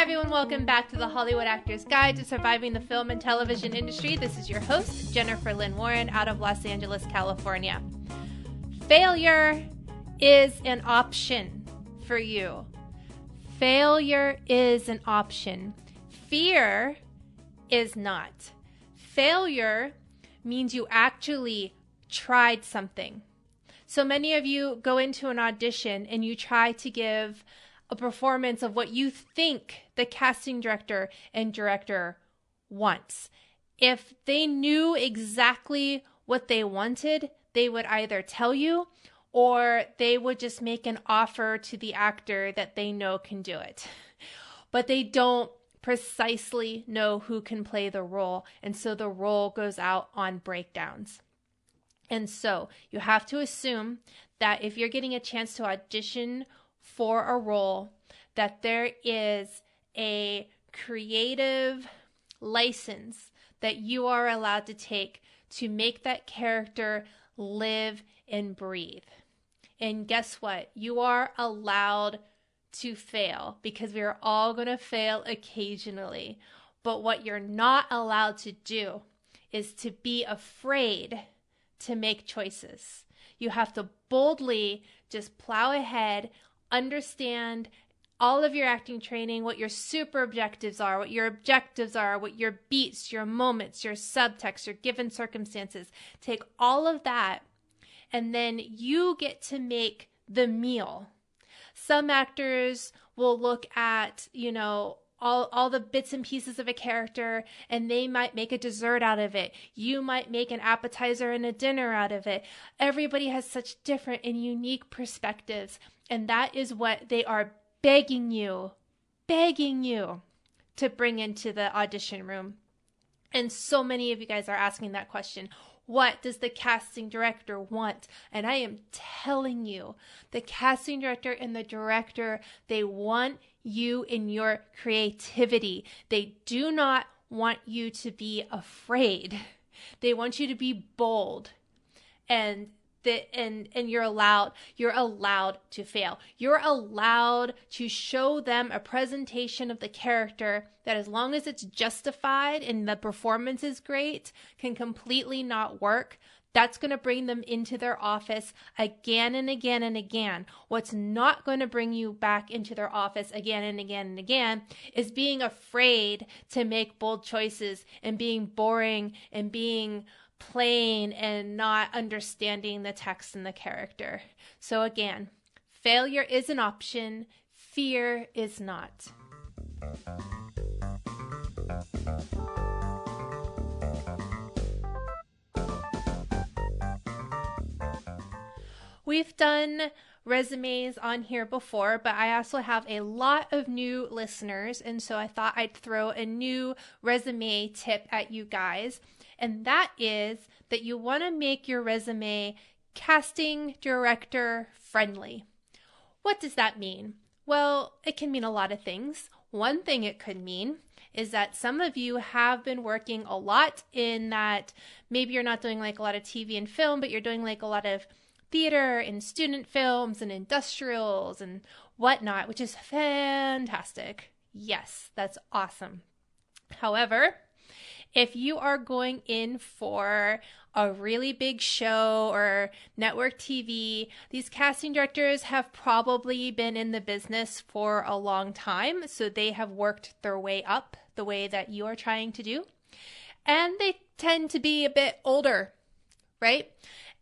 everyone, welcome back to the Hollywood Actor's Guide to Surviving the Film and Television Industry. This is your host, Jennifer Lynn Warren, out of Los Angeles, California. Failure is an option for you. Failure is an option. Fear is not. Failure means you actually tried something. So many of you go into an audition and you try to give a performance of what you think the casting director and director wants. If they knew exactly what they wanted, they would either tell you or they would just make an offer to the actor that they know can do it. But they don't precisely know who can play the role, and so the role goes out on breakdowns. And so you have to assume that if you're getting a chance to audition for a role, that there is a creative license that you are allowed to take to make that character live and breathe. And guess what? You are allowed to fail, because we are all going to fail occasionally. But what you're not allowed to do is to be afraid to make choices. You have to boldly just plow ahead, understand all of your acting training, what your super objectives are, what your objectives are, what your beats, your moments, your subtext, your given circumstances. Take all of that, and then you get to make the meal. Some actors will look at, all the bits and pieces of a character, and they might make a dessert out of it. You might make an appetizer and a dinner out of it. Everybody has such different and unique perspectives, and that is what they are begging you to bring into the audition room. And so many of you guys are asking that question. What does the casting director want? And I am telling you, the casting director and the director, they want you in your creativity. They do not want you to be afraid. They want you to be bold. And you're allowed to fail. You're allowed to show them a presentation of the character that, as long as it's justified and the performance is great, can completely not work. That's going to bring them into their office again and again and again. What's not going to bring you back into their office again and again and again is being afraid to make bold choices and being boring and being plain and not understanding the text and the character. So again, failure is an option, fear is not. We've done resumes on here before, but I also have a lot of new listeners, and so I thought I'd throw a new resume tip at you guys. And that is that you want to make your resume casting director friendly. What does that mean? Well, it can mean a lot of things. One thing it could mean is that some of you have been working a lot in that maybe you're not doing like a lot of TV and film, but you're doing like a lot of theater and student films and industrials and whatnot, which is fantastic. Yes, that's awesome. However, if you are going in for a really big show or network TV, these casting directors have probably been in the business for a long time, so they have worked their way up the way that you are trying to do. And they tend to be a bit older, right?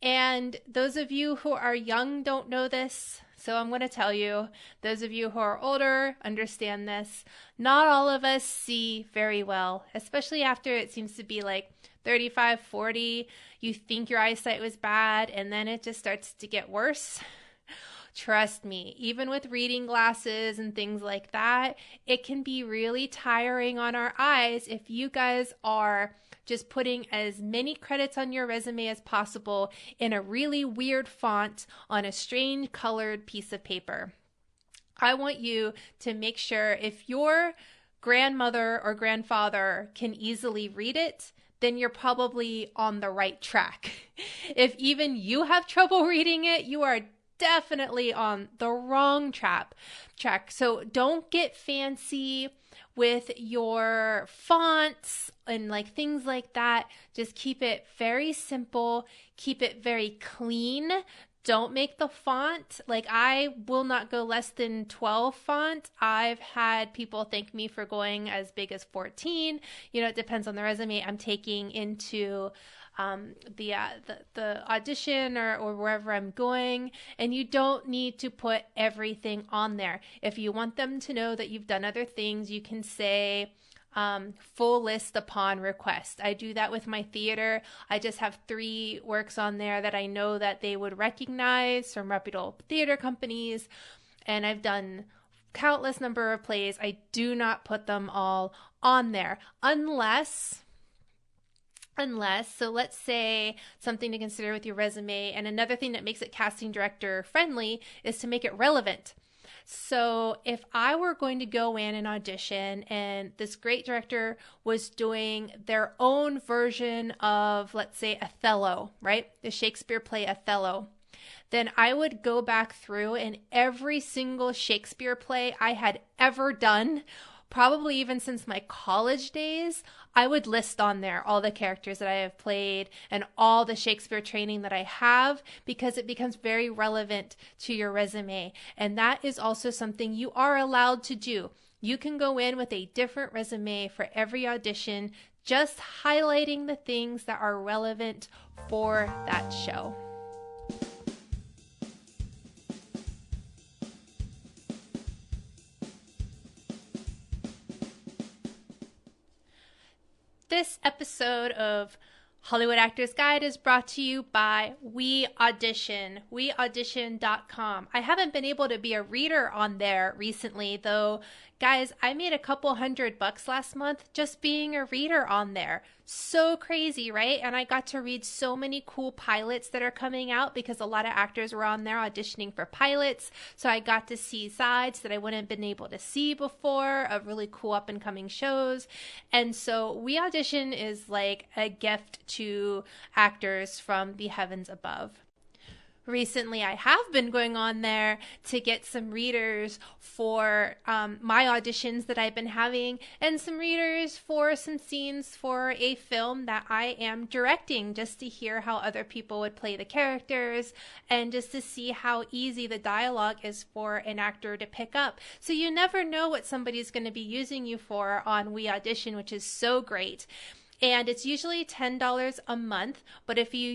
And those of you who are young don't know this, so I'm going to tell you. Those of you who are older understand this. Not all of us see very well, especially after it seems to be like 35, 40. You think your eyesight was bad, and then it just starts to get worse. Trust me, even with reading glasses and things like that, it can be really tiring on our eyes if you guys are just putting as many credits on your resume as possible in a really weird font on a strange colored piece of paper. I want you to make sure if your grandmother or grandfather can easily read it, then you're probably on the right track. If even you have trouble reading it, you are definitely on the wrong track. So don't get fancy with your fonts and like things like that. Just keep it very simple, keep it very clean. Don't make the font, like I will not go less than 12 font. I've had people thank me for going as big as 14. You know, it depends on the resume I'm taking into the audition or wherever I'm going. And you don't need to put everything on there. If you want them to know that you've done other things, you can say, full list upon request. I do that with my theater. I just have 3 works on there that I know that they would recognize from reputable theater companies. And I've done countless number of plays. I do not put them all on there unless, so let's say something to consider with your resume. And another thing that makes it casting director friendly is to make it relevant. So if I were going to go in and audition and this great director was doing their own version of, let's say, Othello, right? The Shakespeare play Othello, then I would go back through and every single Shakespeare play I had ever done, probably even since my college days, I would list on there all the characters that I have played and all the Shakespeare training that I have, because it becomes very relevant to your resume. And that is also something you are allowed to do. You can go in with a different resume for every audition, just highlighting the things that are relevant for that show. This episode of Hollywood Actors Guide is brought to you by We Audition, weaudition.com. I haven't been able to be a reader on there recently, though. Guys, I made a couple $100 last month just being a reader on there. So crazy, right? And I got to read so many cool pilots that are coming out because a lot of actors were on there auditioning for pilots. So I got to see sides that I wouldn't have been able to see before of really cool up and coming shows. And so We Audition is like a gift to actors from the heavens above. Recently, I have been going on there to get some readers for my auditions that I've been having and some readers for some scenes for a film that I am directing, just to hear how other people would play the characters and just to see how easy the dialogue is for an actor to pick up. So you never know what somebody's going to be using you for on We Audition, which is so great. And it's usually $10 a month, but if you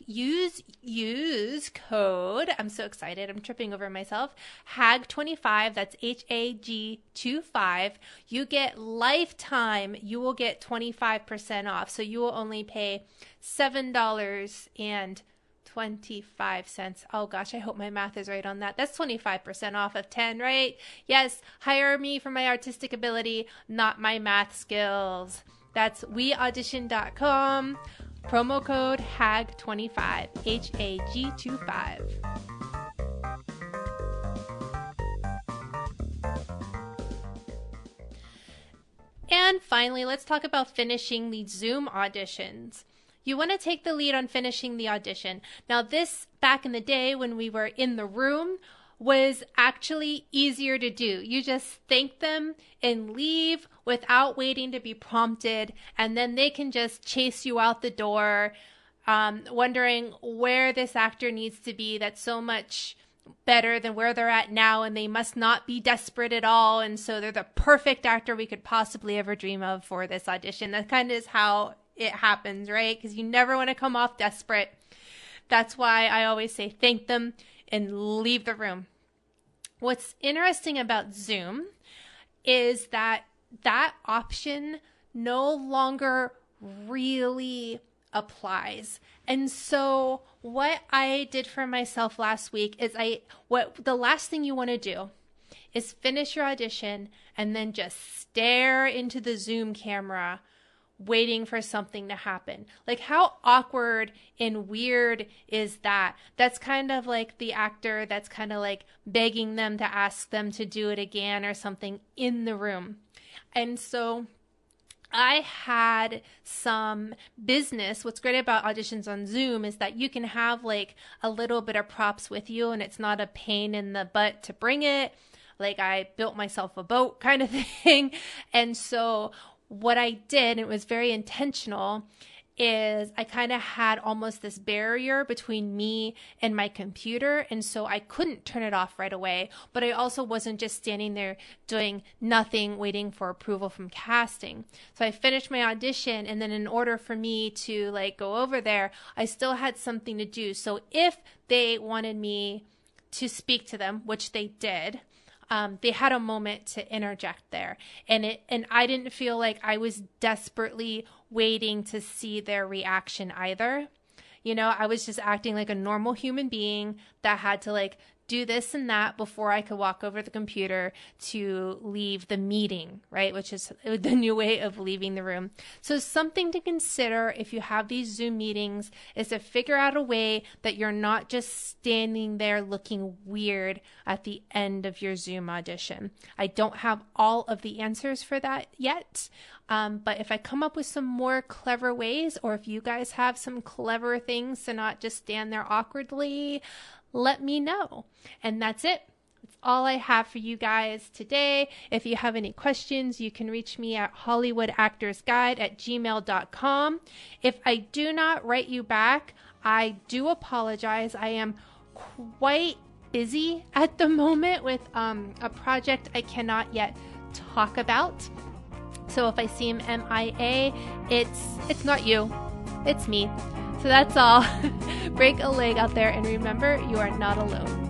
use code, I'm so excited, I'm tripping over myself, HAG25, that's HAG25, you get lifetime, you will get 25% off. So you will only pay $7.25. Oh gosh, I hope my math is right on that. That's 25% off of 10, right? Yes, hire me for my artistic ability, not my math skills. That's weaudition.com, promo code HAG25, HAG25. And finally, let's talk about finishing the Zoom auditions. You want to take the lead on finishing the audition. Now this, back in the day when we were in the room, was actually easier to do. You just thank them and leave without waiting to be prompted, and then they can just chase you out the door, wondering where this actor needs to be that's so much better than where they're at now, and they must not be desperate at all, and so they're the perfect actor we could possibly ever dream of for this audition. That kind of is how it happens, right? Because you never want to come off desperate. That's why I always say thank them and leave the room. What's interesting about Zoom is that option no longer really applies. And so what I did for myself last week is the last thing you want to do is finish your audition and then just stare into the Zoom camera waiting for something to happen. Like, how awkward and weird is that? That's kind of like the actor that's kind of like begging them to ask them to do it again or something in the room. And so I had some business. What's great about auditions on Zoom is that you can have like a little bit of props with you and it's not a pain in the butt to bring it. Like I built myself a boat kind of thing. And so what I did, and it was very intentional, is I kind of had almost this barrier between me and my computer. And so I couldn't turn it off right away, but I also wasn't just standing there doing nothing, waiting for approval from casting. So I finished my audition. And then in order for me to like go over there, I still had something to do. So if they wanted me to speak to them, which they did, they had a moment to interject there, and I didn't feel like I was desperately waiting to see their reaction either. You know, I was just acting like a normal human being that had to like do this and that before I could walk over the computer to leave the meeting, right? Which is the new way of leaving the room. So something to consider if you have these Zoom meetings is to figure out a way that you're not just standing there looking weird at the end of your Zoom audition. I don't have all of the answers for that yet. But if I come up with some more clever ways, or if you guys have some clever things to not just stand there awkwardly, let me know. And that's it. That's all I have for you guys today. If you have any questions, you can reach me at hollywoodactorsguide@gmail.com. If I do not write you back, I do apologize. I am quite busy at the moment with a project I cannot yet talk about. So if I seem MIA, it's not you, it's me. So that's all. Break a leg out there, and remember, you are not alone.